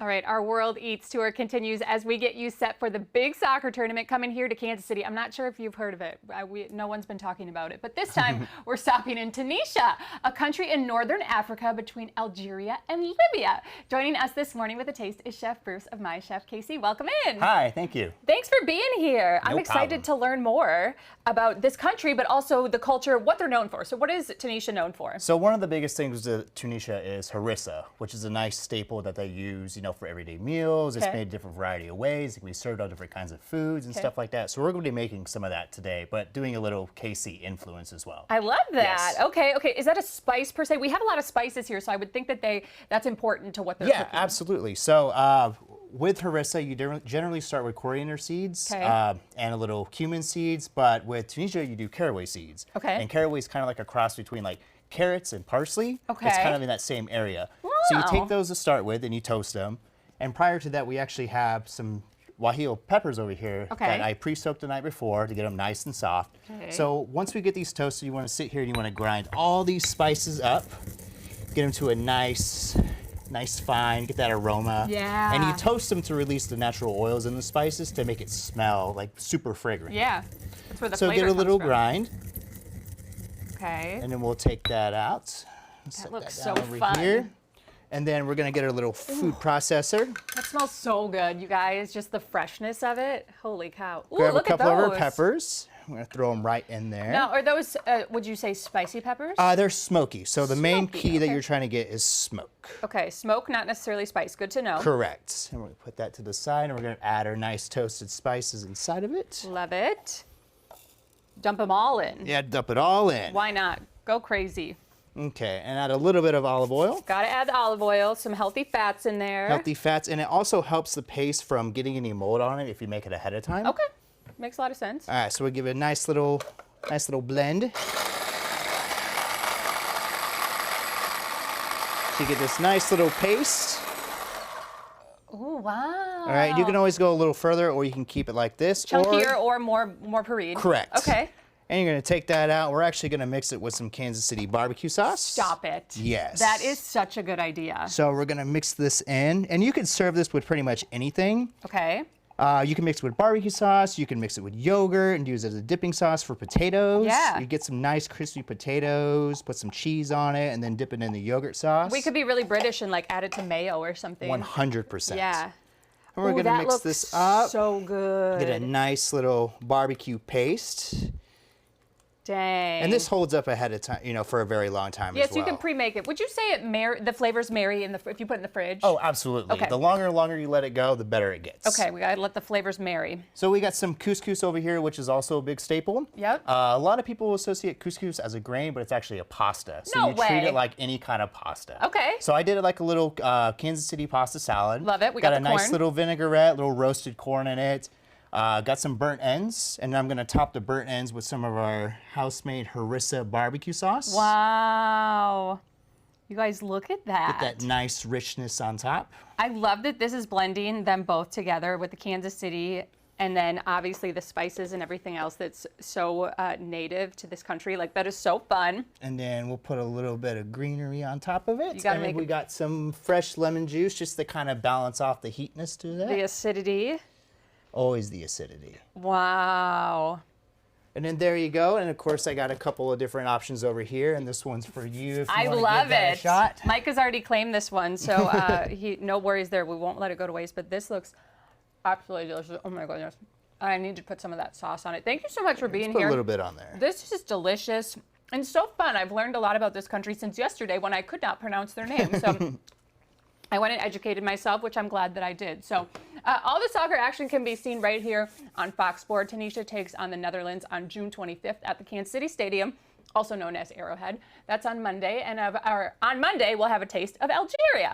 All right, our World Eats tour continues as we get you set for the big soccer tournament coming here to Kansas City. I'm not sure if you've heard of it. No one's been talking about it, but this time we're stopping in Tunisia, a country in northern Africa between Algeria and Libya. Joining us this morning with a taste is Chef Bruce of MyChef KC. Welcome in. Hi, thank you. Thanks for being here. No I'm excited problem. to learn more about this country, but also the culture, what they're known for. So what is Tunisia known for? So one of the biggest things with Tunisia is harissa, which is a nice staple that they use, for everyday meals. It's made a different variety of ways. It can be served on different kinds of foods and stuff like that. So we're going to be making some of that today, but doing a little KC influence as well. I love that. Yes. Okay. Is that a spice per se? We have a lot of spices here, so I would think that that's important to what they're cooking. Yeah, absolutely. So with harissa, you generally start with coriander seeds and a little cumin seeds, but with Tunisia, you do caraway seeds. Okay. And caraway is kind of like a cross between like carrots and parsley. Okay. It's kind of in that same area. Wow. So you take those to start with and you toast them. And prior to that, we actually have some guajillo peppers over here that I pre-soaked the night before to get them nice and soft. Okay. So once we get these toasted, you want to sit here and you want to grind all these spices up, get them to a nice fine, get that aroma. Yeah. And you toast them to release the natural oils in the spices to make it smell like super fragrant. Yeah. That's where the so flavor get a little comes from. grind. Okay. And then we'll take that out. That looks that so over fun. Here. And then we're going to get our little food processor. That smells so good, you guys. Just the freshness of it. Holy cow. Ooh, Grab look a couple at of those. our peppers. I'm going to throw them right in there. Now, are those, would you say spicy peppers? They're smoky. So the main key that okay. you're trying to get is smoke. Okay, smoke, not necessarily spice. Good to know. Correct. And we're going to put that to the side, and we're going to add our nice toasted spices inside of it. Love it. Dump them all in. Yeah, dump it all in. Why not? Go crazy. Okay, and add a little bit of olive oil. Gotta add the olive oil, some healthy fats in there. Healthy fats, and it also helps the paste from getting any mold on it if you make it ahead of time. Okay, makes a lot of sense. All right, so we'll give it a nice little blend. So you get this nice little paste. Ooh, wow. All right, you can always go a little further, or you can keep it like this. Chunkier or more pureed. Correct. Okay. And you're going to take that out. We're actually going to mix it with some Kansas City barbecue sauce. Stop it. Yes. That is such a good idea. So we're going to mix this in, and you can serve this with pretty much anything. Okay. You can mix it with barbecue sauce. You can mix it with yogurt and use it as a dipping sauce for potatoes. Yeah. You get some nice crispy potatoes, put some cheese on it, and then dip it in the yogurt sauce. We could be really British and like add it to mayo or something. 100%. Yeah. And we're going to mix this up. So good. Get a nice little barbecue paste. Dang. And this holds up ahead of time, for a very long time as well. Yes, you can pre-make it. Would you say the flavors marry if you put it in the fridge? Oh, absolutely. Okay. The longer you let it go, the better it gets. Okay, we gotta let the flavors marry. So we got some couscous over here, which is also a big staple. Yep. A lot of people associate couscous as a grain, but it's actually a pasta. So No you treat way. it like any kind of pasta. Okay. So I did it like a little Kansas City pasta salad. Love it. We got got a the nice corn. little vinaigrette, little roasted corn in it. Got some burnt ends, and I'm going to top the burnt ends with some of our house-made harissa barbecue sauce. Wow. You guys, look at that. Get that nice richness on top. I love that this is blending them both together with the Kansas City and then obviously the spices and everything else that's so native to this country. Like, that is so fun. And then we'll put a little bit of greenery on top of it. You gotta and make we got some fresh lemon juice just to kind of balance off the heatness to that. The acidity. Always the acidity. Wow. And then there you go. And of course, I got a couple of different options over here, and this one's for you if you I want to love give that it. a shot. Mike has already claimed this one, so no worries there. We won't let it go to waste, but this looks absolutely delicious. Oh my goodness. I need to put some of that sauce on it. Thank you so much for being Put here. a little bit on there. This is delicious and so fun. I've learned a lot about this country since yesterday when I could not pronounce their name. So I went and educated myself, which I'm glad that I did. So all the soccer action can be seen right here on Fox Sports. Tunisia takes on the Netherlands on June 25th at the Kansas City Stadium, also known as Arrowhead. That's on Monday. And on Monday, we'll have a taste of Algeria.